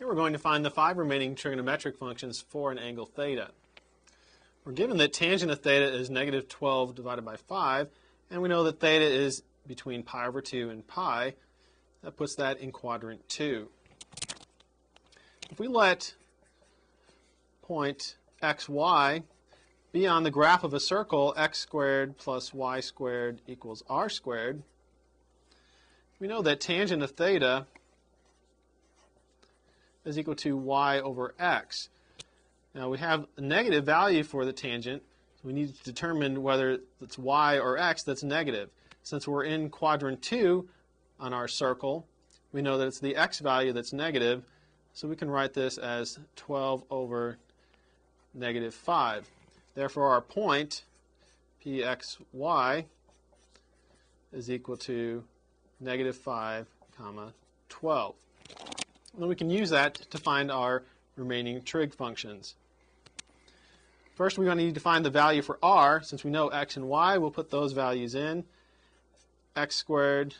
Here we're going to find the 5 remaining trigonometric functions for an angle theta. We're given that tangent of theta is negative 12 divided by 5, and we know that theta is between pi over 2 and pi. That puts that in quadrant 2. If we let point xy be on the graph of a circle, x squared plus y squared equals r squared, we know that tangent of theta is equal to y over x. Now we have a negative value for the tangent, so we need to determine whether it's y or x that's negative. Since we're in quadrant 2 on our circle, we know that it's the x value that's negative, so we can write this as 12 over negative 5. Therefore our point pxy is equal to negative 5 comma 12. Then we can use that to find our remaining trig functions. First, we're going to need to find the value for r. Since we know x and y, we'll put those values in. X squared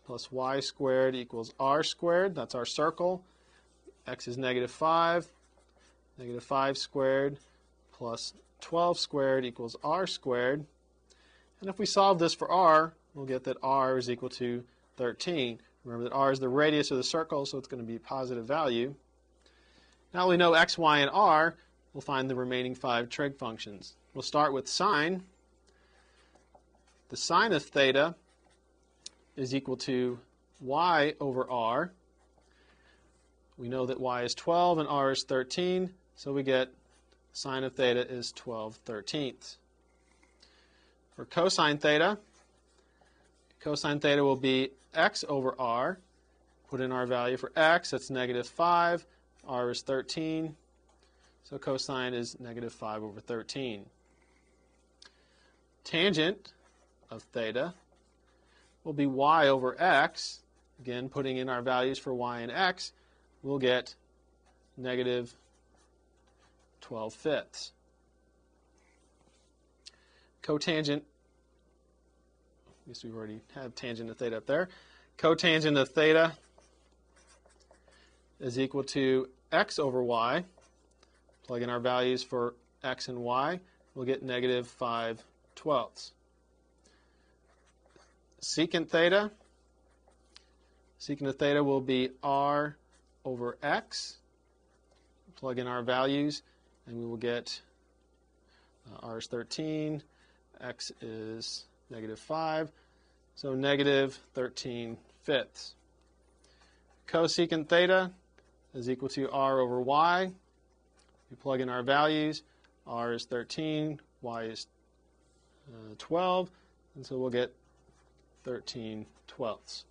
plus y squared equals r squared. That's our circle. X is negative 5. Negative 5 squared plus 12 squared equals r squared. And if we solve this for r, we'll get that r is equal to 13. Remember that r is the radius of the circle, so it's going to be a positive value. Now we know x, y, and r, we'll find the remaining 5 trig functions. We'll start with sine. The sine of theta is equal to y over r. We know that y is 12 and r is 13, so we get sine of theta is 12/13. For cosine theta will be x over r. Put in our value for x, that's negative 5. R is 13, so cosine is negative 5 over 13. Tangent of theta will be y over x. Again, putting in our values for y and x, we'll get negative 12/5. Cotangent, I guess we already have tangent of theta up there. Cotangent of theta is equal to x over y. Plug in our values for x and y. We'll get negative 5/12. Secant of theta will be r over x. Plug in our values, and we will get r is 13, x is negative 5, so negative 13/5. Cosecant theta is equal to r over y. We plug in our values. R is 13, y is 12, and so we'll get 13/12.